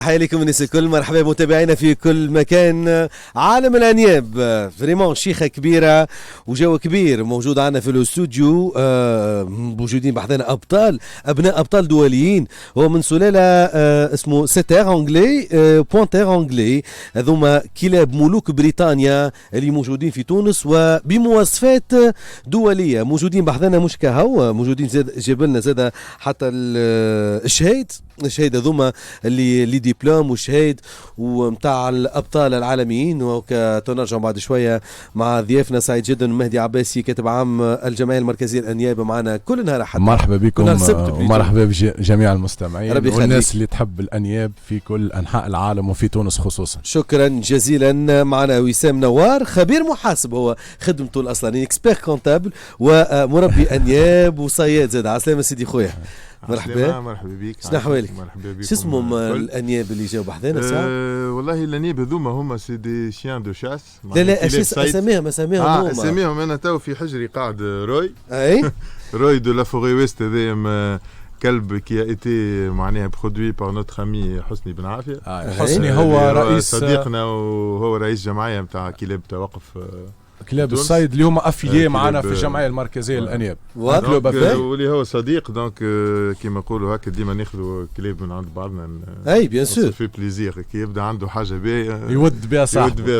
تحية لكم الناس الكل، مرحبا متابعينا في كل مكان. عالم الانياب فريمون شيخه كبيره وجو كبير موجود عندنا في الاستوديو. موجودين بحذنا ابناء ابطال دوليين، هو من سلاله اسمه سيتير انجلي بوانتير انجلي. هذوما كلاب ملوك بريطانيا اللي موجودين في تونس وبمواصفات دوليه. موجودين بحذنا مش كهو، موجودين زاد جاب لنا زاد حتى الشهيد هذوما اللي دبلوم وشهيد ومتاع الابطال العالميين. وكنرجع بعد شويه مع ضيافنا سعيد جدا مهدي عباسي كاتب عام الجمعيه المركزيه للانياب معنا كل نهار حتى. مرحبا بكم ومرحبا بجميع المستمعين والناس اللي تحب الانياب في كل انحاء العالم وفي تونس خصوصا. شكرا جزيلا. معنا وسام نوار خبير محاسب، هو خدمته الاصلانيه اكسبير كونتابل ومربي انياب وصياد زاد. عسلامة سيدي خويا. مرحبا بك. شنو احوالك؟ مرحبا بك. شو اسمهم الانياب اللي جاوا بحذانا ساعه؟ والله الانياب هذوما هما سي دي شيان دو شاس. لا اساميهم هما اساميهم انا تو في حجري قاعد روي. اي روي دو لا فوري ويست. هذا كلب كي ايتي معناها برودوي بار نوتر امي حسني بن عافيه. حسني هو رئيس صديقنا وهو رئيس جمعيه نتاع كلاب توقف كلاب الصيد اللي هما افيليه معنا في الجمعيه المركزيه للانياب. واللي هو صديق دونك كيما نقولوا هكا ديما ناخذوا كلاب من عند بعضنا. اي بيان سور في بليزير كي يبدا عنده حاجه باهيه يود بها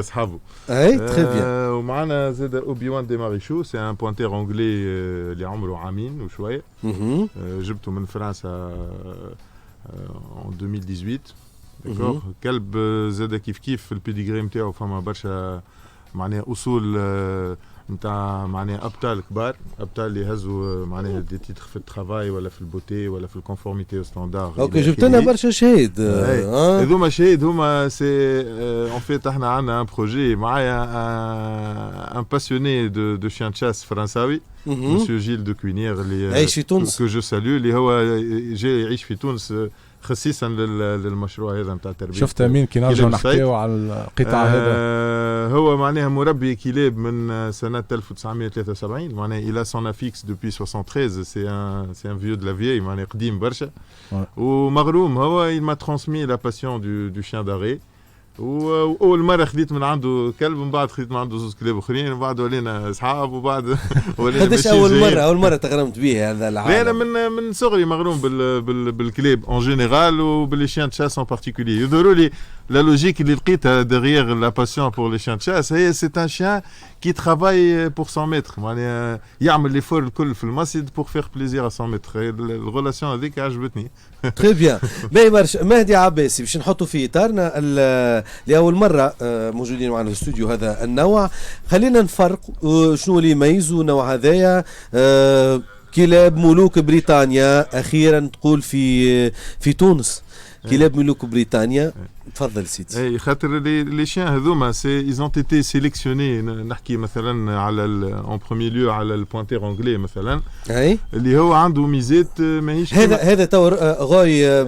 صحابه. اي تري بيان. ومعنا زاد اوبي وان دي ماريشو، سي ان بوانتير انجلي اللي عمره عامين وشويه. جبته من فرنسا en 2018. داكور كلب زاد كيف في البيديغري نتاعو فما برشا معناها اصول نتاع معناها ابطال كبار، ابطال اللي هزوا معناها دي تيتر في الترافاي ولا في البوتي ولا في الكونفورميتي ستاندار. اوكي جبت لنا برشا شهيد. هذوما شهيد هما سي اون فيت. احنا عندنا ان بروجي معايا ان باسيوني دو شيان تشاس فرنساوي مسيو جيل دو كوينير اللي عايش في تونس كو جو سالو، اللي هو جاي يعيش في تونس خصيصا للمشروع هذا نتاع التربيه. شفت امين كي نرجعوا نحكيو على القطاع هذا. هو معناها مربي كلاب من سنه 1973 معناها الى سون افيكس دوبي 73. سي ان فيو دو لا فيي معناها قديم برشا. ومغروم هو il m'a transmis la passion du chien d'arrêt. واول مره خذيت من عنده كلب، من بعد خذيت من عنده زوج كلاب اخرين، وبعد ولينا اصحاب، وبعد ولينا قداش اول مره تغرمت به هذا العالم؟ لا من صغري مغروم بالكلاب اون جينيرال وباللي شيان تشاس ان بارتيكولي. يظهروا لي لا لوجيك اللي لقيتها ديغيير لا باسيون بور لي شيان تشاس هي سي ان شيان كي ترافاي بور 100 متر، معناها يعمل لي فور الكل في المصيد بور فيغ بليزير 100 متر. الريلاسيون هذيك عجبتني. تري بيان. باهي برشا. مهدي عباسي باش نحطوا في اطارنا لاول مره موجودين معنا في الاستوديو هذا النوع. خلينا نفرق شنو اللي يميزوا نوع هذايا. كلاب ملوك بريطانيا اخيرا تقول في تونس. كلاب ملوك بريطانيا. تفضل سيدي. اي خاطر لي شيان هذوما سي ايزون تيتي سيليكسيوني. نحكي مثلا على اون بروميي ليو على البوانتير انجلي مثلا. اي اللي هو عنده ميزات ماهيش هذا تو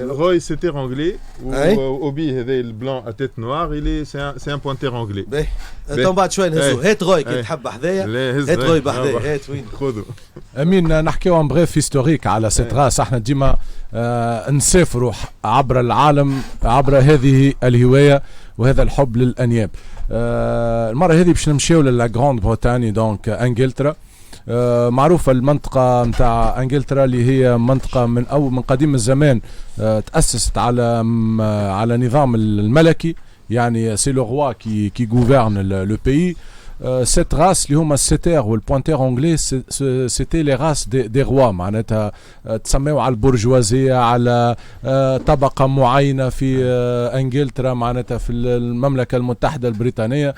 غوي سيتير انجلي. واوبي هذا البلون اتيت نوار سي ان بوانتير انجلي. تو بعد شوي نهزو. هات غوي كي تحب حذايا. هات غوي بحذايا. هات وين خذوا. امين نحكيو ان بريف هيستوريك على سيت راس. احنا ديما نسافروا عبر العالم عبر هذه الهواية وهذا الحب للأنياب. المرة هذه باش نمشيو للا غراند بريطانيا دونك انجلترا. معروفة المنطقة متاع انجلترا اللي هي منطقة من قديم الزمان تأسست على نظام الملكي، يعني سي لو روا كي غوفيرن لو بيي. cette race اللي هما السيتير والبوانتير انجلي سيتي لي راس دي روا، معناتها تسميو على البرجوازيه، على طبقه معينه في انجلترا، معناتها في المملكه المتحده البريطانيه.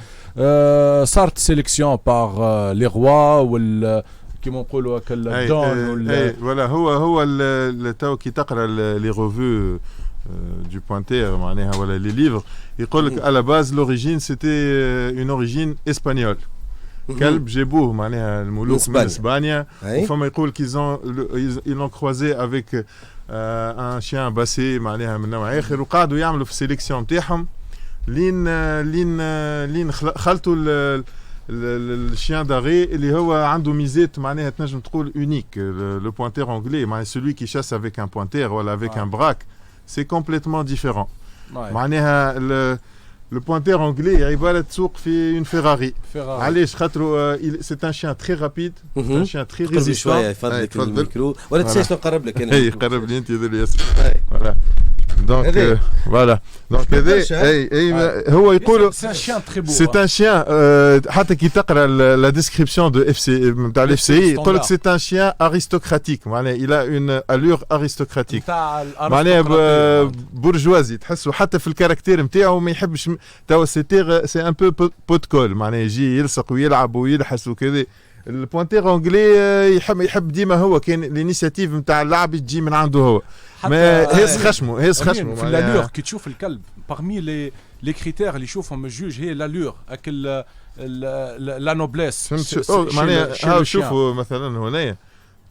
صارت سيليكسيون بار لي روا وال كيما نقولوا هكا الدون ولا هو تو كي تقرا لي ريفيو du pointer معناها ولا لي ليفر يقول لك على باز لوريجين سيتي اون اوريجين اسبانيول. كلب جابوه معناها الملوك من اسبانيا. وفما يقول ils l'ont croisé avec un chien bassé معناها من نوع اخر، وقعدوا يعملوا في السيليكسيون نتاعهم لين خلطوا الشيان داغي اللي هو عنده ميزات معناها تنجم تقول اونيك. لو بوانتير انجلي معناها celui qui chasse avec un pointer ولا avec un braque c'est complètement différent. معناها le pointeur anglais عبارة تسوق في une Ferrari. علاش خاطرو c'est un chien très rapide, un chien très résistant. شويه يفضلك الميكرو ولا تنساش نقرب لك انا. اي قرب لي انت يدير ياسر. فوالا. دونك فوالا. دونك هذا اي هو يقولوا c'est un chien حتى كي تقرا la description de FC نتاع الاف سي يقول لك c'est un chien aristocratique معناها il a une allure aristocratique معناها بورجوازي تحسوا حتى في الكاركتير نتاعو ما يحبش توا سي ان بو بوت كول معناها يجي يلصق ويلعب ويلحس وكذا. البوانتير انجلي يحب ديما هو كان الانيشيتيف نتاع اللعب تجي من عنده هو ما هز خشمه في اللالور كي تشوف الكلب parmi les critères اللي يشوفهم الجوج هي اللالور اكل لا نوبليس معناها شوفوا مثلا هنايا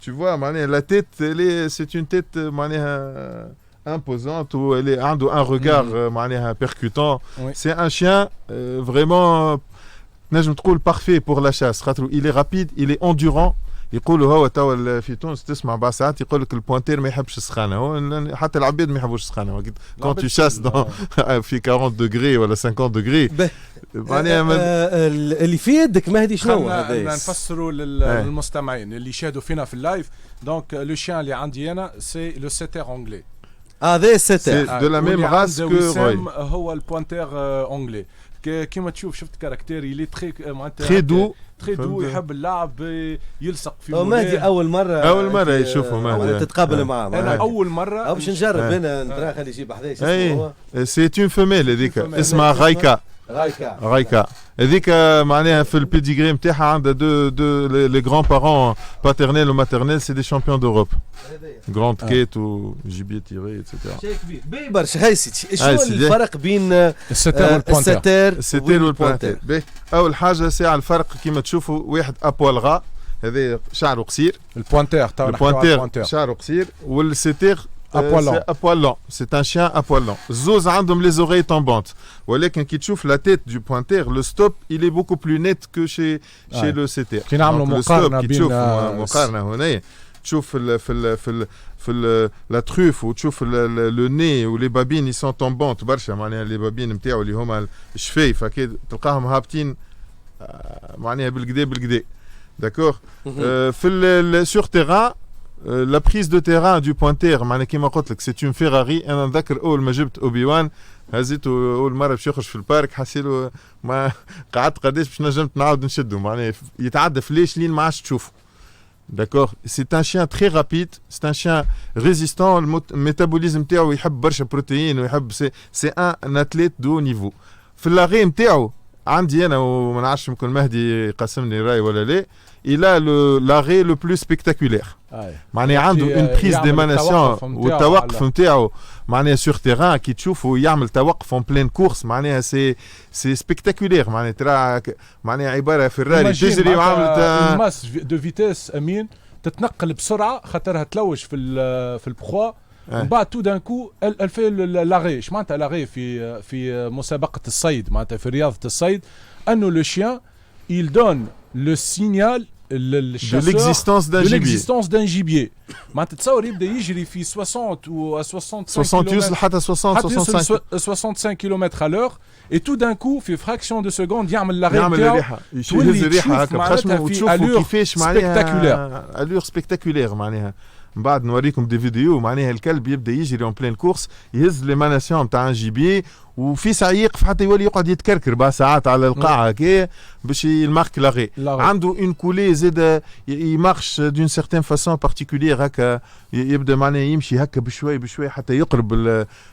tu vois معناها la tête c'est une tête معناها imposante où elle عنده un regard معناها percutant. C'est un chien vraiment نجم تقول parfait pour la chasse خاطر il est rapide, il est endurant. يقولوا هو توا في تونس تسمع بعض ساعات يقول لك البوانتير ما يحبش السخانه هو حتى العباد ما يحبوش السخانه كون تو شاس في 40 دوغري ولا 50 دوغري معناها اللي في يدك مهدي شنو هذا نفسروا للمستمعين اللي يشاهدوا فينا في اللايف. دونك لو شيان اللي عندي انا سي لو سيتير انجلي هذا السيتير دو لا ميم راس كو روي هو البوانتير انجلي كيما تشوف شفت كاركتير يلي تري دو يحب اللعب يلصق في مهدي اول مره يشوفه مهدي تتقابل معاه انا اول مره باش نجرب هنا نترى خلي يجيب حدايا سي اون فيميل هذيك اسمها غايكا هذيك معناها في البيديغري نتاعها عندها دو لي غران بارون باترنيل وماترنيل سي دي شامبيون دوروب غراند كيت وجيبي تيري اتسيتيرا. شيء كبير بي برشا خايسي شنو الفرق بين الستير والبوانتير؟ اول حاجه ساعه الفرق كيما تشوفوا واحد ابوال غا هذا شعره قصير البوانتير شعره قصير والستير à poil long. C'est un chien à poil long. Zouz عندهم les oreilles tombantes. ولكن كي تشوف la tête du pointer, le stop, il est beaucoup plus net que chez le setter. كي نعملوا مقارنة بين مقارنة هنا تشوف في la truffe وتشوف le nez و les babines ils sont tombantes برشا معناها les babines نتاعو اللي هما الشفايف أكيد تلقاهم هابطين معناها بالكدا. D'accord. في sur terrain la prise de terrain du pointer معناها كيما قلت لك c'est une Ferrari. انا نذكر اول ما جبت اوبي وان هزيته اول مره باش يخرج في البارك حسيله ما قعدت قداش باش نجمت نعاود نشده معناها يتعدى فليش لين ما عادش تشوفه. D'accord, c'est un chien très rapide, c'est un chien résistant, le métabolisme نتاعو يحب برشا بروتين ويحب c'est un athlète de haut niveau. في اللاغي نتاعو عندي انا وما نعرفش يمكن مهدي يقسمني راي ولا لا. Il a l'arrêt le plus spectaculaire. معناها عنده une prise d'émanation والتوقف نتاعو معناها sur terrain كي تشوفه يعمل توقف en pleine course معناها c'est spectaculaire معناها ترى معناها عبارة فيراري تجري وعملت ماس دو فيتيس امين تتنقل بسرعة خاطرها تلوج في البخوا من بعد تو دان كو الفي لاغي. اش معناتها لاغي في مسابقة الصيد معناتها في رياضة الصيد انه لو شيان il donne le signal de l'existence d'un gibier. معناتها تصور يبدا يجري في 60 و 60 يوصل حتى 65 كيلومتر على l'heure et tout d'un coup في fraction de seconde يعمل لاغي نتاعو يهز الريحه هكا بخشمه وتشوفوا كيفاش معناها الور سبيكتاكولير معناها. من بعد نوريكم دي فيديو معناها الكلب يبدا يجري اون بلين كورس يهز ليماناسيون تاع ان جيبي وفي ساعه يقف حتى يولي يقعد يتكركر بقى ساعات على القاعه هكا باش يمارك لاغي. عنده اون كولي زاد يمارش دون سيغتان فاسون بارتيكولير هكا يبدا معناها يمشي هكا بشوي حتى يقرب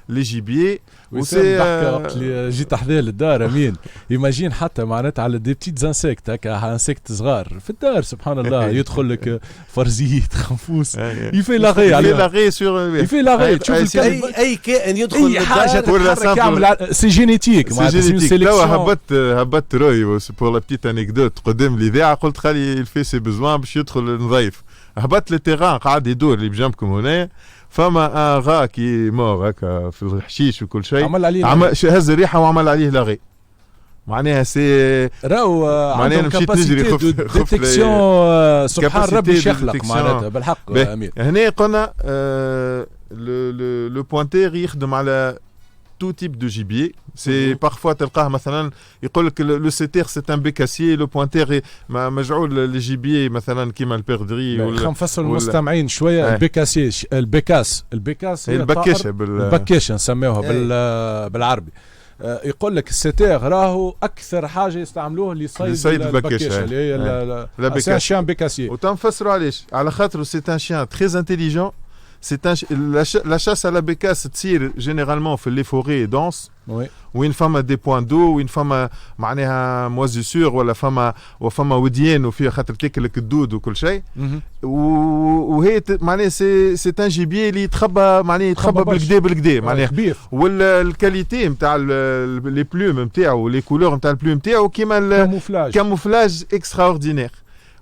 لي جيبي. وسي وقت اللي جيت حذايا للدار امين ايماجين حتى معناتها على دي بتيت انسيكت هكا انسيكت صغار في الدار سبحان الله يدخل لك فرزيت خنفوس يفي لاغي عليه لاغي سور يفي لاغي تشوف اي كائن يدخل للدار يعمل سي جينيتيك معناتها هبط روي بور لا بتيت انيكدوت قدام الاذاعه قلت خلي الفي سي بزوان باش يدخل نظيف هبط للتيران قاعد يدور اللي بجنبكم هنا فما غا كي مور هكا في الحشيش وكل شيء هز الريحه وعمل عليه لاغي معناها سي راهو عندهم كاباسيتي ديتيكسيون سبحان ربي شخلق معناتها بالحق امين. هنا قلنا لو بوانتير يخدم على tout type de gibier. C'est parfois تلقاه مثلا يقول لك le setter c'est un bécassier, le pointer مجعول للجيبية مثلا كيما البيردري. خلينا نفسر المستمعين شويه. البيكاسي البيكاس هي البكاشة البكاشة نسميوها بالعربي. يقول لك الستير راهو اكثر حاجه يستعملوه لصيد البكاشة اللي هي الشان بيكاسي. وتنفسروا علاش؟ على خاطر c'est un chien très intelligent. La chasse à la bécasse تصير généralement في les forêts denses. Oui. وين فما دي بوان دو وين فما معناها موزيسور ولا فما وديان وفيها خاطر تاكل الدود وكل شيء. وهي معناها سي ان جيبيي اللي يتخبى معناها يتخبى بالكدا معناها كبير. والكاليتي نتاع لي بلوم نتاعو لي كولور نتاع البلوم نتاعو كيما كاموفلاج اكسترا اوردينير.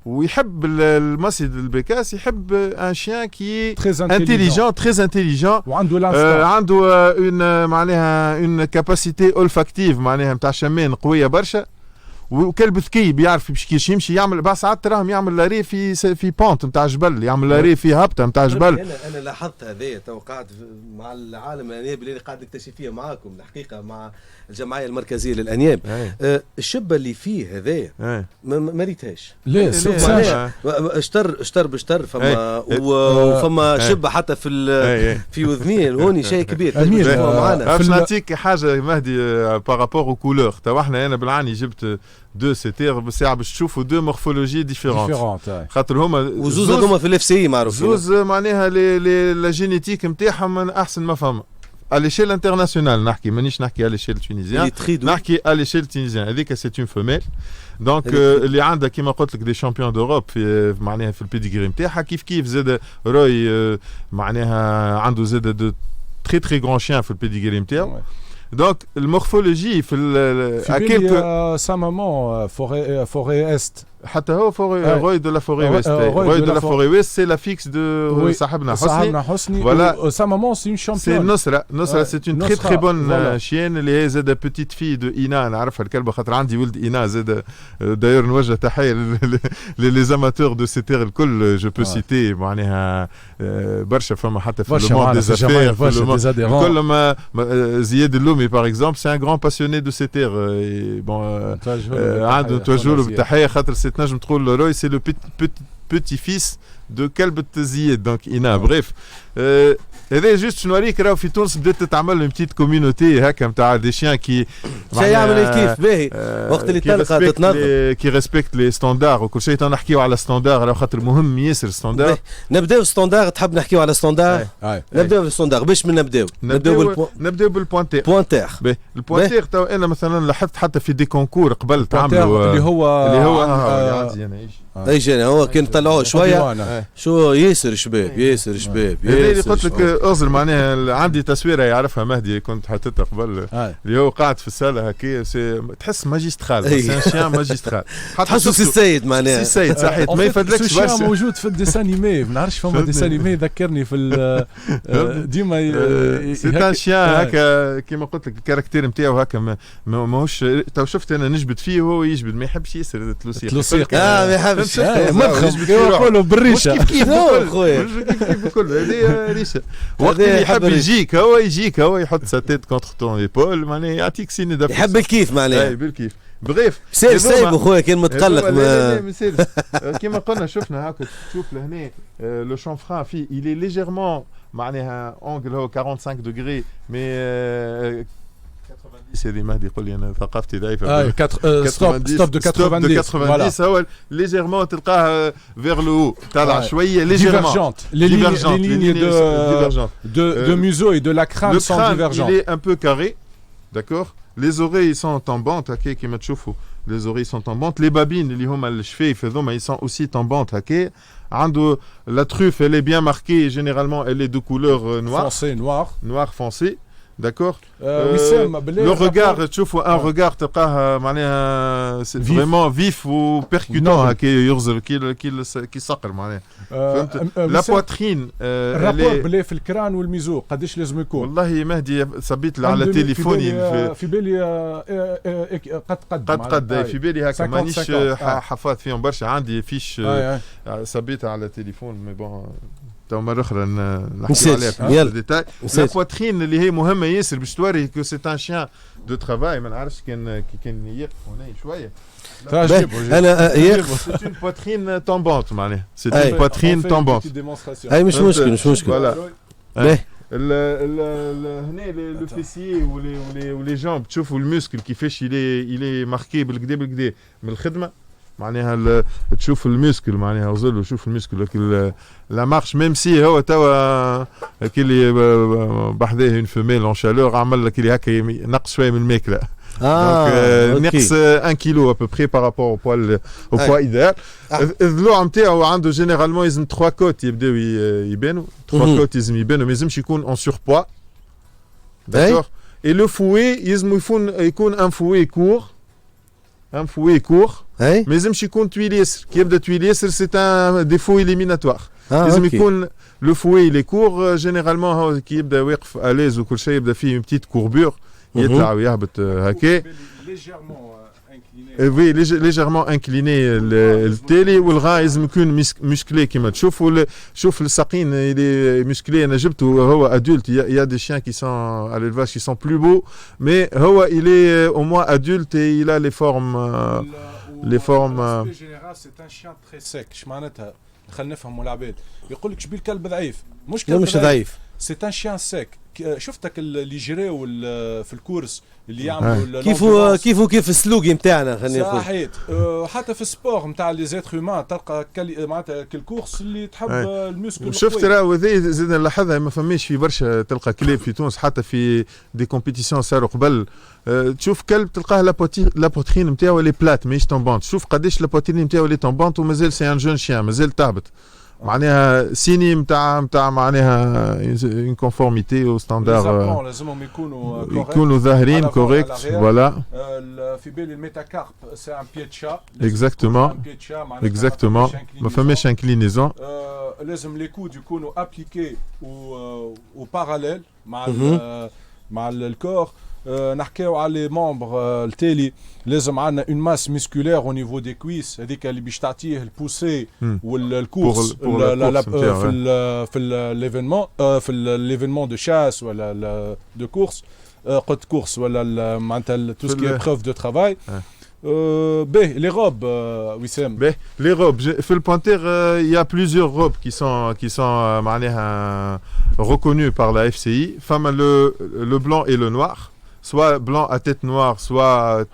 ويحب المصيد البيكاس يحب ان شيان كي انتيليجون تري انتيليجون عنده اون معناها اون كاباسيتي اولفاكتيف معناها نتاع شمان قويه برشا. وكلب ذكي بيعرف كيفاش يمشي يعمل بعض ساعات تراهم يعمل لاري في بونت نتاع جبل يعمل لاري في هبطه نتاع جبل. انا لاحظت هذايا توقعت مع العالم الانياب اللي قاعد نكتشف فيه معاكم الحقيقه مع الجمعيه المركزيه للانياب. الشبه اللي فيه هذايا ما ريتهاش. لا اشتر بشتر فما وفما شبه حتى في وذنيه هوني شيء كبير. معنا باش نعطيك حاجه مهدي بارابور او كولور. تو احنا انا بالعاني جبت دو سيتير بالساعه باش تشوفوا دو مورفولوجي ديفيرونت خاطر هما وزوز هما في الاف سي معروفين. زوز معناها لا جينيتيك نتاعهم من احسن ما فما à l'échelle internationale نحكي مانيش نحكي à l'échelle tunisienne نحكي à l'échelle tunisienne. هذيك سي اون فيميل دونك اللي عندها كيما قلت لك دي شامبيون دوروب في معناها في البيديغري نتاعها كيف زاد روي معناها عنده زاد دو تري تري غران شيان في البيديغري نتاعو. دونك المورفولوجي في كيلكو سا مامون فوري است حتى هو روي دو لا فوري ويست. روي دو لا فوري ويست سي لا فيكس دو صاحبنا حسني. فوالا سا مامون سي اون شامبيون. سي نصرة سي اون تري تري بون شيان اللي هي زاد بوتيت في دو اينا نعرفها الكلبه خاطر عندي ولد اينا زاد. داير نوجه تحيه لي زاماتور دو سيتير الكل. جو بو سيتي معناها برشا فما حتى في لو موند دي زافير كل ما زياد اللومي باغ اكزومبل سي ان غران باسيوني دو سيتير. بون عنده توجهوا بالتحيه خاطر تنجم تقول روي سي لو بيتي فيس دو كلبة زياد دونك اينا. بريف هذا جوست نوريك راهو في تونس بدات تتعمل اون بتيت كوميونيتي هكا نتاع دي شيان كي يعمل الكيف باهي وقت اللي تلقى تتنظم كي ريسبكت لي ستاندار وكل شيء. نحكيو على ستاندار راهو خاطر مهم ياسر ستاندار. نبداو ستاندار. تحب نحكيو على ستاندار؟ نبداو بالستاندار. باش من نبداو بالبوانتير. البوانتير تو انا مثلا لاحظت حتى في دي كونكور قبل تعملوا اللي هو عندي انا ايش هو كان طلعوه شويه شو ياسر شباب اللي قلت لك اصر معناها عندي تصويره يعرفها مهدي كنت حطيتها قبل اللي هو قاعد في الساله هكا تحس ماجسترال. سي شيان ماجسترال تحسوا سي السيد معناها سي السيد صحيح ما يفدلكش برشا. موجود في الديسانيمي ما نعرفش فما ديسانيمي ذكرني في ديما سي ان شيان هكا كيما قلت لك الكاركتير نتاعو هكا ماهوش. تو شفت انا نجبد فيه وهو يجبد ما يحبش ياسر التلوسيق. ما يحبش مدخل يقولوا بالريشه كيف خويا كيف الكل. هذه ريشه وقت اللي يحب يجيك هو يحط ساتيت كونتر تون ايبول معناها يعطيك سيني دافع. يحب الكيف معناها بالكيف. بريف سايب خويا كان متقلق كيما قلنا شفنا هاكا تشوف لهنا لو شانفران فيه il est légèrement معناها انجل هو 45 دوغري مي 90 هذه مهدي يقول لي انا ثقافتي ضعيفه. ستوب دو 90 هو ليجيرمون تلقاه فيغ لو طالع شويه ليجيرمون les lignes de museau et de la crâne sont divergentes. Il est un peu carré, d'accord. Les oreilles sont en bande هكا كيما تشوفوا. Les oreilles sont en bande. Les babines اللي هما الشفايف هذوما ils sont aussi en bande هكا. عنده la truffe elle est bien marquée généralement elle est de couleur noir foncé. D'accord. Le regard, tu vois un regard c'est vraiment vif ou percutant qui s'accre la poitrine. الرابور بلي في الكران والميزو قداش لازم يكون؟ والله مهدي صبيت على تليفوني في بالي قد في بالي هكا مانيش حفاظ فيهم برشا. عندي فيش صبيتها على تليفون مي بون تو مرة أخرى نحكي نسيت. عليها في يلا. ديتاي. لا نسيت. بواترين اللي هي مهمة ياسر باش توري كو سي ان شيان دو ترافاي. ما نعرفش كان يقف هنا شوية. انا سي اون بواترين تومبونت معناها. سي أي. اون بواترين تومبونت. هاي مش مشكل مش مشكل. فوالا. باهي. هنا لو فيسيي ولي جامب تشوفوا الموسكل كيفاش il est marqué بالكدا من الخدمة. معناها تشوف الموسكل معناها وصل شوف الموسكل لا مارش ميم سي هو توا كي اللي بحذاه اون فيميل اون شالور عمل لك اللي هكا نقص شويه من الماكله. نقص 1 كيلو ابوبري بارابور او بوا ايديال. الضلوع نتاعو عنده جينيرالمون لازم 3 كوت يبداو يبانوا 3 كوت لازم يبانوا ما لازمش يكون اون سور بوا. داكور. اي لو فوي لازم يكون ان فوي كور. ان فوي كور. ما لازمش يكون تويل ياسر. كي يبدا تويل ياسر سي ان ديفو إليميناتوار. لازم يكون لو فوي لي كور جينيرالمون هو كي يبدا واقف اليز وكل شيء يبدا فيه بتيت كوربور يطلع ويهبط هكا. وي ليجيرمون انكليني التالي والغا لازم يكون مسكلي كيما تشوفوا. شوف الساقين اللي مسكلي انا جبته هو ادولت. يا دي شيان كي سون à l'élevage qui sont plus beaux mais هو il est au moins adulte et il a les formes général c'est un chien très sec. اش معناتها خلينا نفهموا العباد. يقول لك شبيه الكلب ضعيف مش كلب ضعيف. سي ان شيان سيك. شفتك اللي يجريو في الكورس اللي يعملوا كيف السلوق نتاعنا خلينا نقول صحيت. حتى في السبور نتاع لي زيتر هيومان تلقى معناتها الكورس اللي تحب الموسكل. شفت راه هذه زيد نلاحظها ما فماش في برشا تلقى كلاب في تونس حتى في دي كومبيتيسيون صاروا قبل. تشوف كلب تلقاه لابوترين نتاعو لي بلات ماهيش تومبونت. شوف قداش لابوترين نتاعو لي تومبونت ومازال سي ان جون شيان مازال تهبط. معناها سيني نتاع معناها اون كونفورميتي او ستاندار. لازمهم يكونوا ظاهرين كوريكت. فوالا. في بالي الميتاكارب سي ان بيي تشا. اكزاكتومون ما فماش انكلينيزون. لازم لي كود يكونوا ابليكي و باراليل مع الكور. نحكيو على لي ممبر التالي لازم عندنا اون ماس مسكولير او نيفو دي كويس هذيك اللي باش تعطيه البوسي والكورس في ليفينمون في ليفينمون دو شاس ولا دو كورس قد كورس ولا معناتها تو سكي بروف دو ترافاي. باهي لي روب وسام. باهي لي روب في البوانتير il y a plusieurs robes qui sont معناها reconnues par la FCI. Femme le blanc et le noir. Soit blanc à tête noire, soit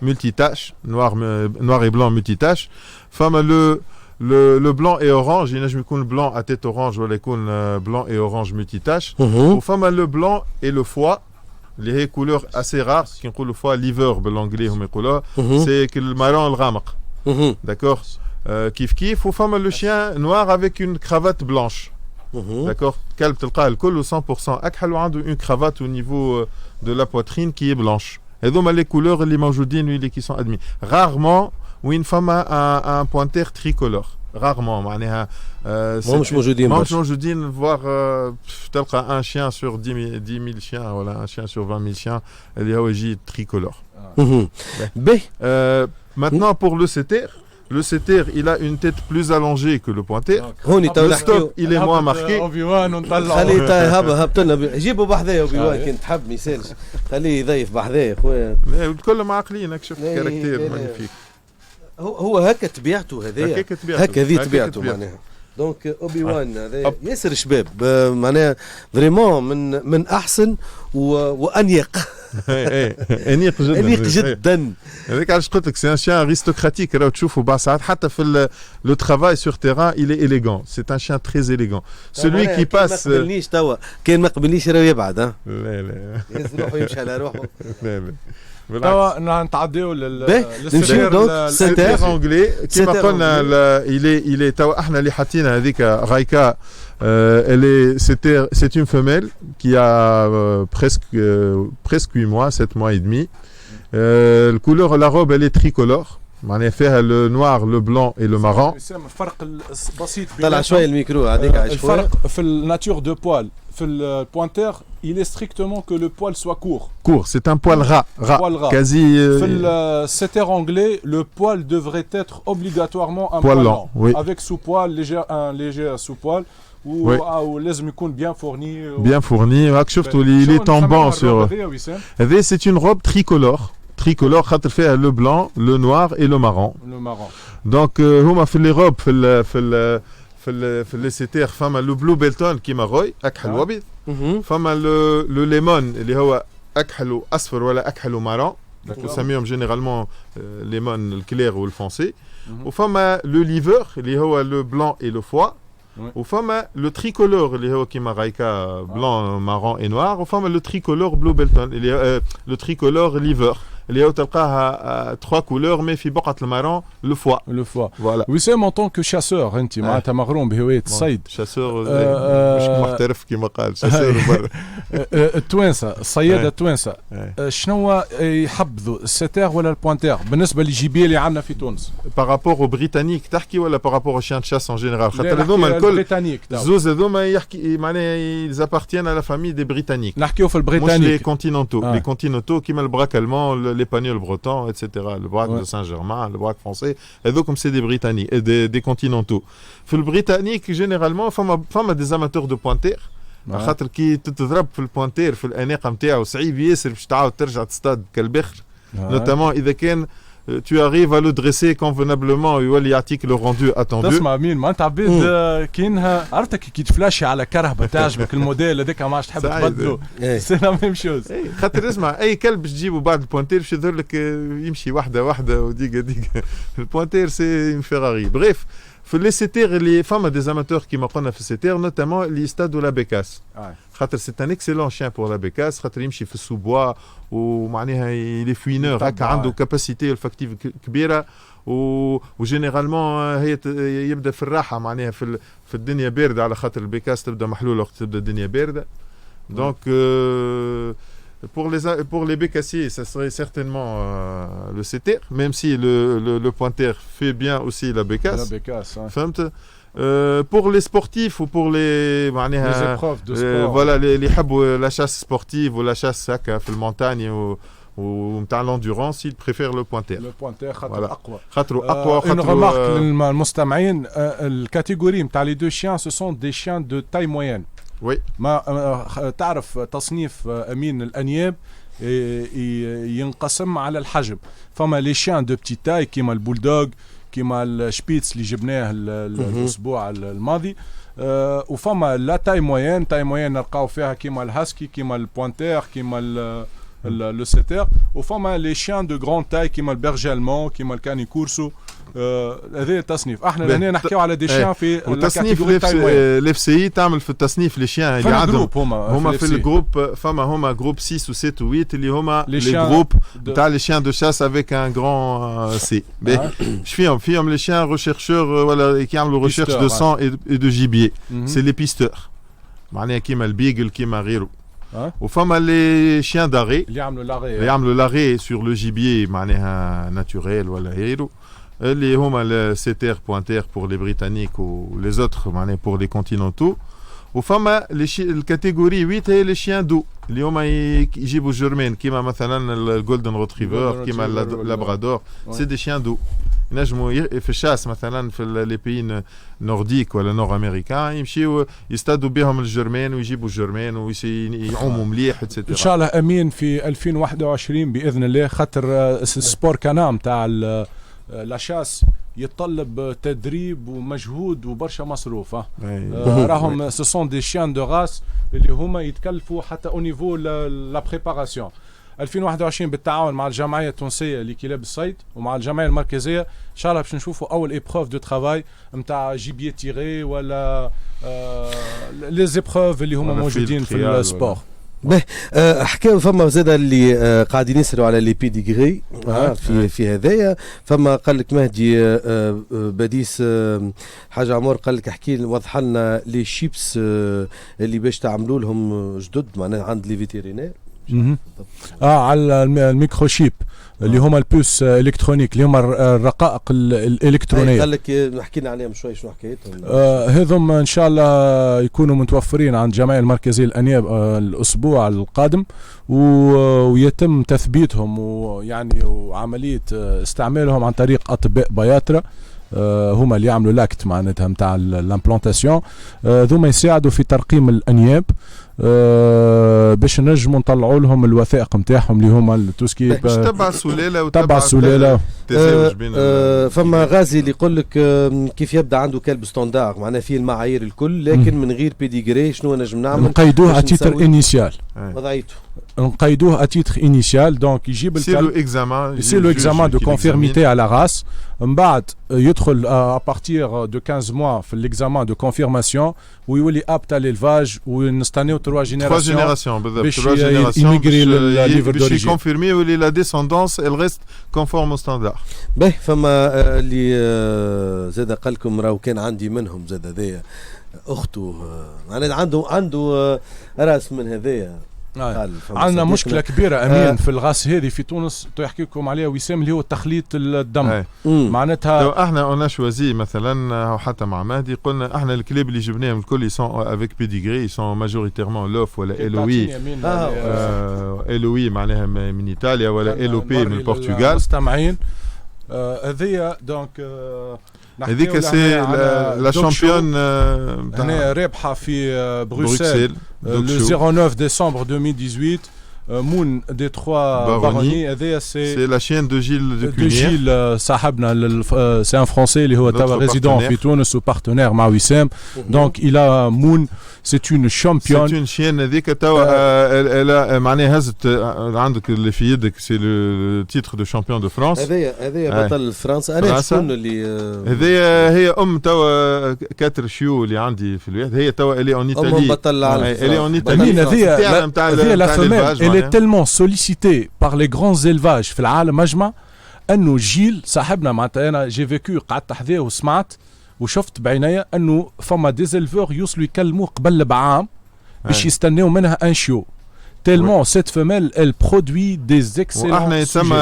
multitâche, noir et blanc multitâche. Femme le blanc et orange, il y a le blanc à tête orange ou les blanc et orange multitâche. Ou femme le blanc et le foie, les couleurs assez rares, qui ont le foie liver l'anglais c'est que le marron le ramaq. D'accord. Kif ou femme le chien noir avec une cravate blanche. D'accord. Calme تلقاه الكل 100% أكحل وعنده une cravate au niveau de la poitrine qui est blanche. Et donc les couleurs اللي موجودين qui sont admis. Rarement où une femme a un pointer tricolore. Rarement معناها مش موجودين voire تلقى un chien sur 10 000 chiens voilà un chien sur 20 000 chiens اللي هو يجي tricolore. Maintenant pour le setter. Le setter, il a une tête plus allongée que le pointer. Le stop, il est moins marqué. خليه هبط لنا جيبوا بحذاه وبيوان كنت حب ما يسالش خليه يضيف بحذاه خويا. كلهم عاقلين شفت كاركتير مانيفيك. هو هكا طبيعته هذايا هكا ذي طبيعته معناها. دونك اوبي وان هذا ياسر شباب معناها فريمون من احسن وانيق. انيق جدا. انيق جدا. هذاك علاش قلت لك سي ان شيان ارستوكراتيك. راهو تشوفوا بعض ساعات حتى في لو ترافاي سور تيران il est élégant. C'est un chien très élégant. Celui qui passe ما قبلنيش توا كان ما قبلنيش راه يبعد ها. لا يهز روحه يمشي على روحه. لا توا نتعداو للسيتير انجلي كيما قلنا il est توا احنا اللي حاطين هذيك رايكا. C'est une femelle qui a presque 8 mois, 7 mois et demi. La couleur, la robe, elle est tricolore. معناها فيها le noir, le blanc et le marron. الفرق بسيط. طلع شويه الميكرو هذيك الفرق في الناتور دو بوال في البوانتر il est strictement que le poil soit court. Court, c'est un poil ras. Quasi. في السيتر anglais, le poil devrait être obligatoirement un poil poil lent, oui. avec sous-poil, un léger sous-poil. ولازم يكون بيان فورني Bien fourni. راك شفتوا il est tombant sur. C'est une robe tricolore. Tricolore خاطر فيها le blanc, le noir et le marron. Le marron. Donc هما في les robes في les ستير فما le blue belton كيما غوي أكحل وأبيض. فما le lemon اللي هو أكحل وأصفر ولا أكحل ومارون. نسميهم généralement lemon الكلير والفونسي. وفما le liver اللي هو le blanc et le foie. وفما le tricolore اللي هو كيما غايكا blanc, marron et noir. وفما le tricolore blue belton اللي هو le tricolore liver. اللي هو تلقاها 3 couleurs mais في بقعة المارون le foie. Le foie. Voilà. وسام en tant que chasseur انت معناتها مغروم بهواية الصيد. شاسور مش محترف كما قال شاسور برا. التوانسة الصيادة التوانسة شنو يحبذوا الستير ولا البوانتير بالنسبة للجبية اللي عندنا في تونس؟ Par rapport aux Britanniques تحكي ولا par rapport aux chiens de chasse en général؟ خاطر هذوما الكل البريطانيك زوز هذوما يحكي معناها ils appartiennent à la famille des Britanniques. نحكيو في مش les البريطانيك. continentaux. Les continentaux كيما البراك allemand, l'espagnol breton, etc. Le braque de Saint-Germain, le braque français. Et donc comme c'est des Britanniques et des continentaux. في البريطانيك généralement فما des amateurs de pointers. خاطر كي تضرب في البوانتير في الاناقه نتاعو صعيب ياسر باش تعاود ترجع تصطاد كالبخر. Notamment اذا كان tu arrives à le dresser convenablement ويولي يعطيك le rendu attendu. تسمع مين ما انت عبيد كاينها عرفتك كي تفلاشي على كرهبه تعجبك الموديل هذاك ما عادش تحب تبدلو سي لا ميم شوز. خاطر اسمع اي كلب باش تجيبه بعد البوانتير باش يظهر لك يمشي واحده وديقه البوانتير سي une Ferrari. Bref, في لي سيتير اللي فما دي زاماتور كيما قلنا في السيتير نوتامون اللي يستادوا لا بيكاس. خاطر سي ان اكسيلون شين بور لا بيكاس خاطر يمشي في السوبوا ومعناها لي فوينور هكا عنده كاباسيتي الفاكتيف كبيره وجينيرالمون هي يبدا في الراحه معناها في الدنيا بارده على خاطر البيكاس تبدا محلوله وقت تبدا الدنيا بارده. دونك pour les bécassiers, ça serait certainement le setter, même si le pointer fait bien aussi la bécasse. La bécasse, hein. Pour les sportifs ou pour les épreuves de sport. Voilà, les يحبوا la chasse sportive ou la chasse هكا في المونتاني ومتاع l'endurance, ils préfèrent le pointer. Le pointer خاطر أقوى. خاطر أقوى. Une remarque للمستمعين الكاتيجوري نتاع les deux chiens, ce sont des chiens de taille moyenne. Oui. ما تعرف تصنيف أمين الأنياب ينقسم على الحجم. فما لي شيان دو بتي تاي كيما البولدوغ كيما الشبيتس اللي جبناه الأسبوع الماضي. وفما لا تاي موين نلقاو فيها كيما الهاسكي كيما البوانتير كيما لو سيتير. وفما لي شيان دو غران تاي كيما البرجي المون كيما الكاني كورسو. هذا التصنيف. احنا لهنا نحكيو على دي شيان في التصنيف الاف سي اي تعمل في التصنيف لي شيان اللي عندهم هما في الجروب. فما هما جروب 6 و 7 و 8 اللي هما لي جروب تاع لي شيان دو شاس افيك ان غران سي. فيهم لي شيان ريشيرشور ولا كيعملوا ريشيرش دو سان اي دو جيبيي. سي لي بيستور معناها كيما البيغل كيما غيره. وفما لي شيان داري اللي يعملوا لاغي سور لو جيبيي معناها ناتوريل ولا غيره. اللي هما السيتير بوانتير pour les britanniques ou les autres معناها pour les continentaux. وفما الكاتيجوري 8 هي لي شيان دو اللي هما يجيبوا جيرمان كيما مثلا الجولدن روتريفر كيما اللابرادور. سي دي شيان دو ينجموا في الشاس مثلا في لي بيين نورديك ولا نور امريكان يمشيو يستادوا بهم الجيرمان ويجيبوا الجيرمان ويعوموا مليح اتسيتيرا. ان شاء الله امين في 2021 باذن الله خاطر السبور كانام تاع لاشاس يتطلب تدريب ومجهود وبرشا مصروف. راهم سون دي شيان دو راس اللي هما يتكلفوا حتى او نيفو لا بريباراسيون. 2021 بالتعاون مع الجمعيه التونسيه لكلاب الصيد ومع الجمعيه المركزيه ان شاء الله باش نشوفوا اول ايبروف دو ترافاي نتاع جيبيي تيغي ولا لي زيبروف اللي هما موجودين في السبور. به حكاو فما زاد اللي قاعدين يسروا على لي بيديغري في هذايا. فما قال لك مهدي بديس حاجه عمر قال لك احكي وضح لنا لي شيبس اللي باش تعملوا لهم جدد معناها عند لي فيتيرينير. على الميكروشيب اللي هما البوس الكترونيك اللي هما الرقائق الالكترونيه. قال لك نحكي لنا عليهم شوي شنو حكايتهم. هذم ان شاء الله يكونوا متوفرين عند الجمعيه المركزيه للانياب الاسبوع القادم ويتم تثبيتهم ويعني وعمليه استعمالهم عن طريق اطباء بياترا هما اللي يعملوا لاكت معناتها نتاع الامبلانتاسيون، ذوما يساعدوا في ترقيم الانياب باش نجموا نطلعوا لهم الوثائق نتاعهم اللي هما توسكي باش تبع السلاله وتبع السلاله. فما غازي اللي يقول لك كيف يبدا عنده كلب ستاندار معناها فيه المعايير الكل لكن من غير بيديغري شنو نجم نعمل؟ نقيدوه اتيتر انيسيال، وضعيته نقيدوه اتيتر انيسيال. دونك يجيب الكلب يصير له اكزامان دو كونفيرميتي على راس، من بعد يدخل ابارتير دو 15 موا في الاكزامان دو كونفيرماسيون ويولي ابت على الفاج ونستناو 3 جينيراسيون باش يميغري للليفر باش يكونفيرمي يولي لا ديسوندونس ال ريست كونفورم او ستاندار. باهي فما اللي زاد قال لكم راهو كان عندي منهم زاد هذايا اخته معناها عنده راس من هذايا. عندنا مشكله كبيره امين في الغاس هذه في تونس يحكي لكم عليها وسام اللي هو تخليط الدم. معناتها احنا اون شوازي مثلا حتى مع مهدي قلنا احنا الكلاب اللي جبناهم الكل يسون افيك بيديغري يسون ماجوريتيرمون لوف ولا الوي الوي معناها من ايطاليا ولا ال بي من البرتغال مستمعين. هذيا دونك هذيك سي لا شامبيون هنا رابحه في بروكسل le 09 décembre 2018. Moon des 3 Baronnies, c'est la chienne de Gilles de Cunière. Gilles Sahabna, c'est un Français, il est résident en Tunis, sous partenaire مع وسام. Donc il a Moon, c'est une championne. C'est une chienne هذيك توا elle معناها هزت عندك اللي في يدك c'est le titre de champion de France. هذايا بطل فرنسا. انا شكون اللي هذايا هي توا 4 شيو اللي عندي في الوحده هي توا اللي اون ايطالي. بطل العالم. اللي اون ايطالي. هذه la femelle elle est tellement sollicitée par les grands élevages في العالم اجمع انه جيل صاحبنا معناتها انا جي فيكو قعدت حذاه وسمعت وشفت بعينيا انه فما ديزلفور يوصلوا يكلموه قبل بعام باش يستناو منها ان شيو tellement cette femelle elle produit des excellents. واحنا يتسمى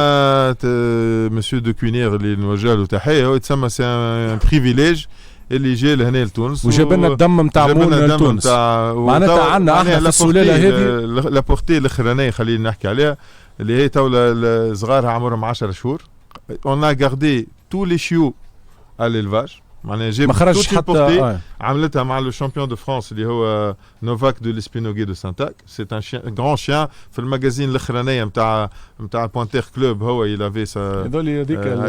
مسيو دو كوينير اللي نوجه له تحيه هو يتسمى سي ان بريفيليج اللي جاي لهنا لتونس وجاب لنا الدم نتاع مون لتونس. معناتها عندنا احنا في السلاله هذه لابورتي الاخرانيه خلينا نحكي عليها اللي هي تو صغارها عمرهم 10 شهور. اون ا غاردي تو لي شيو على ليلفاج معناها جاب ما خرجش حتى عملتها مع لو شامبيون دو فرانس اللي هو نوفاك دو ليسبينوغي دو سانتاك. سي ان شيان غران شيان في الماجازين الاخرانيه نتاع بوانتير كلوب هو يلافي سا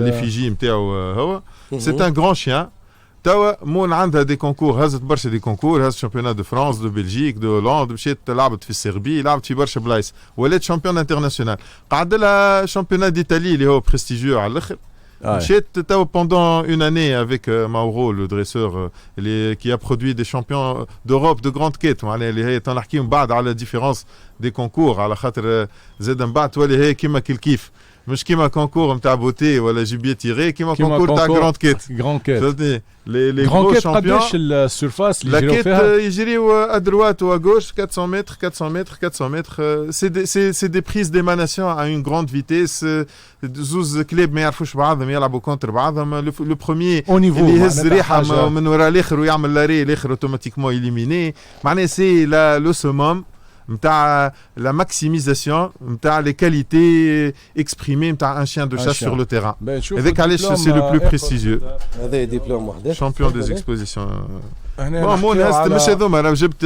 ليفيجي نتاعو هو سي ان غران شيان. توا مون عندها دي كونكور هزت برشا دي كونكور هزت شامبيونات دو فرانس دو بلجيك دو هولندا مشيت لعبت في السربي لعبت في برشا بلايص ولات شامبيون انترناسيونال. قعد لها شامبيونات ديتالي اللي هو بريستيجيو على الاخر. J'étais pendant une année avec Mauro, le dresseur qui a produit des champions d'Europe de grande quête. اللي هي تنحكيهم بعد على différence des concours على خاطر زاد من بعد تولي هي كيما كيف مش كيما كونكور نتاع بوتي ولا جيبيه تيري كيما كونكور تاع جراند كيت. فهمتني لي غران كيت قداش السيرفاس اللي يجريو فيها؟ لا كيت يجريو ادروات و غوش 400 متر 400 متر 400 متر. سي دي بريز ديماناسيون ا اون غراند فيتيس. زوز كلاب ما يعرفوش بعضهم يلعبوا كونتر بعضهم. لو بروميي اللي يهز ريحه من وراء الاخر ويعمل لاري الاخر اوتوماتيكمون اليميني. معناها سي لو سوموم نتاع لا ماكسيميزاسيون نتاع لي كاليتي اكسبريمي نتاع ان شيان دو شاس سور لو تيران. هذاك علاش سي لو بلو بريستيجيو. هذا دبلوم وحده شامبيون دي اكسبوزيسيون. مون هست مش هذوما راه جبت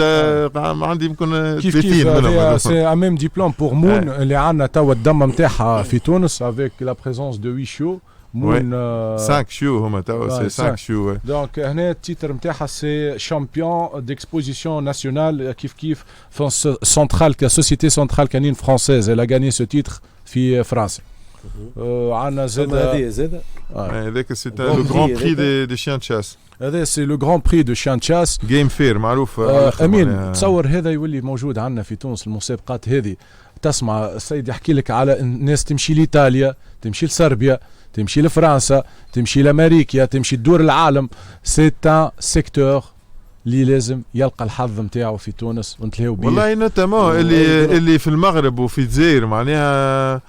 عندي يمكن 30 منهم. سي ان ميم ديبلوم بور مون اللي عندنا توا الدم نتاعها في تونس افيك لا بريزونس دو 8 شو. مون 5 شو هما توا سي 5 شو. دونك هنا التيتر نتاعها سي شامبيون ديكسبوزيسيون ناسيونال كيف سنترال كسوسيتي سنترال كانين فرانسيز elle a gagné ce titre في فرنسا. عندنا زاد هذاك سي لو غران بري دي شيان تشاس. هذا سي لو غران بري دو شيان تشاس جيم فير معروف. امين تصور هذا يولي موجود عندنا في تونس المسابقات هذه. تسمع السيد يحكي لك على الناس تمشي لايطاليا تمشي لصربيا تمشي لفرنسا تمشي لامريكا تمشي تدور العالم. سي ان سيكتور اللي لازم يلقى الحظ نتاعو في تونس ونتلاقوا بيه. والله نوتامون اللي في المغرب وفي الجزائر معناها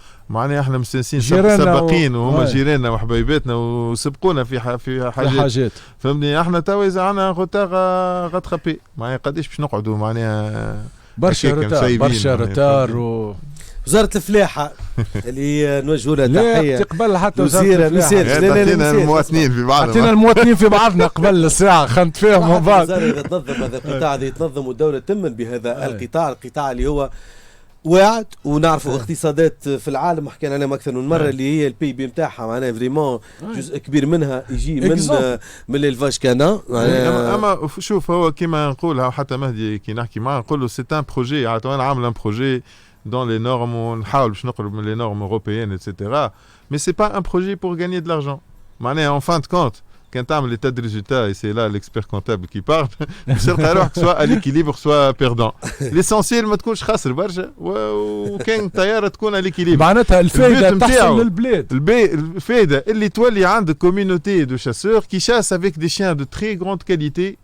احنا مستانسين سباقين وهما جيراننا وحبايباتنا وسبقونا في حاجات. فهمني احنا توا اذا عندنا غوتار غاتخابي معناها قداش باش نقعدوا معناها برشا روتار وزاره الفلاحه اللي نوجهوا لها لا تحيه تقبل حتى وزيره مثال تعطينا المواطنين في بعض حطينا المواطنين في بعضنا قبل الساعه خلت فيهم من بعض. الوزاره تنظم هذا القطاع هذا يتنظم والدوله تمن بهذا القطاع اللي هو واعد ونعرفوا اقتصادات في العالم حكينا عليهم اكثر من مره اللي هي البي بي نتاعها معناها فريمون جزء كبير منها يجي من الالفاج كانا. اما شوف هو كيما نقولها وحتى مهدي كي نحكي معاه نقول له سي ان بروجي انا عامل ان بروجي دون لي نورم ونحاول باش نقرب من لي نورم اوروبيين ايتترا مي سي با ان بروجي بور غاني دو لارجون معناها اون فان دو كونت كان تعمل لي تاد ريزولتا اي سي لا ليكسبير كونتابل كي بارل باش تلقى روحك سوا اليكيليبر سوا بيردون ليسونسيال ما تكونش خاسر برشا وكان طياره تكون اليكيليبر معناتها الفائده تحصل للبلاد الفائده اللي تولي عندك كوميونيتي دو شاسور كي شاس افيك دي شيان دو تري غروند كاليتي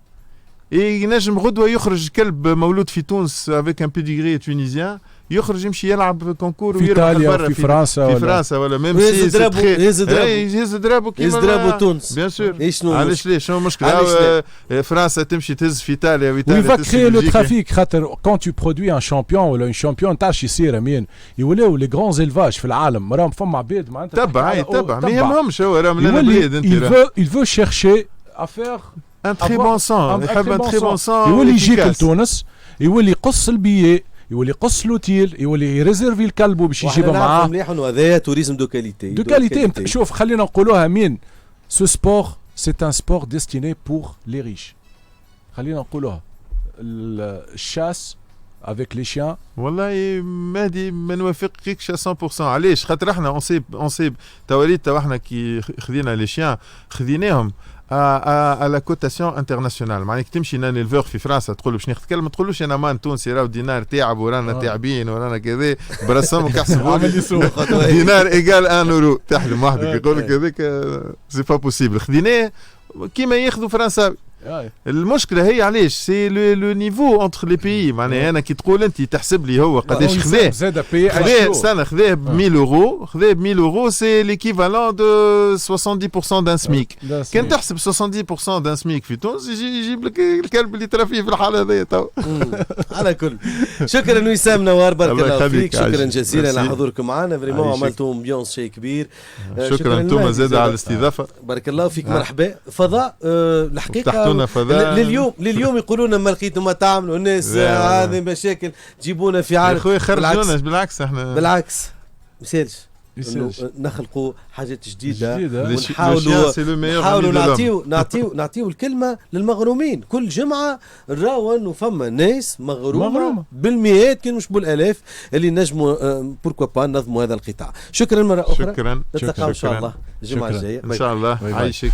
ينجم غدوه يخرج كلب مولود في تونس افيك ان بيديغري تونيزيان يخرج يمشي يلعب كونكور في ايطاليا في فرنسا ولا ميم سي يهز درابو كيما تونس بيان سور علاش ليش شنو المشكله فرنسا تمشي تهز في ايطاليا وي فا كري لو ترافيك خاطر كون تو برودوي ان شامبيون ولا ان شامبيون تاعش يصير امين يوليو لي غران زيلفاج في العالم راهم فما عباد معناتها تبع ما يهمهمش هو راهم لنا بلاد انت il veut chercher à faire ان تري بون سون يحب ان تري بون سون يولي يجيك لتونس يولي يقص البيي يولي يقص لوتيل يولي يريزيرفي الكلب باش يجيبه معاه مليح انه هذايا توريزم دو كاليتي شوف خلينا نقولوها مين سو سبور سي ان سبور ديستيني بور لي ريش خلينا نقولوها الشاس افيك لي شيان والله مهدي ما نوافقكش 100% علاش خاطر احنا اون سيب تواليت احنا كي خذينا لي شيان خذيناهم à la cotation internationale معناها كي تمشي نان الفور في فرنسا تقول له باش ناخذ كلمه ما تقولوش انا مان تونسي راهو دينار تاعب ورانا تاعبين ورانا كذا برسمك يحسبوا دينار ايجال 1 اورو تحلم وحدك يقول لك هذاك سي با بوسيبل خذيناه كيما ياخذوا فرنسا. المشكله هي علاش سي لو نيفو انتر لي بيي معناها انا كي تقول انت تحسب لي هو قداش خذاه استنى خذاه ب 1000 اورو خذاه ب 1000 اورو سي ليكيفالون دو 70% دان سميك كان تحسب 70% دان سميك في تونس يجيب لك الكلب اللي ترى فيه في الحاله هذيا تو على كل شكرا وسام نوار بارك الله فيك شكرا جزيلا على حضوركم معنا فريمون عملتوا امبيونس شيء كبير شكرا انتم زاد على الاستضافه بارك الله فيك مرحبا فضاء الحقيقه لليوم يقولون ما لقيتوا ما تعملوا الناس هذه مشاكل تجيبونا في عالم خويا خرجونا بالعكس احنا بالعكس مسالش نخلقوا حاجات جديده ونحاولوا نعطيو الكلمه للمغرومين كل جمعه نراون وفما ناس مغرومه بالمئات كان مش بالالاف اللي نجموا بوركوا با نظموا هذا القطاع. شكرا مره اخرى شكرا نتلاقاو ان شاء الله الجمعه الجايه ان شاء الله عايشك.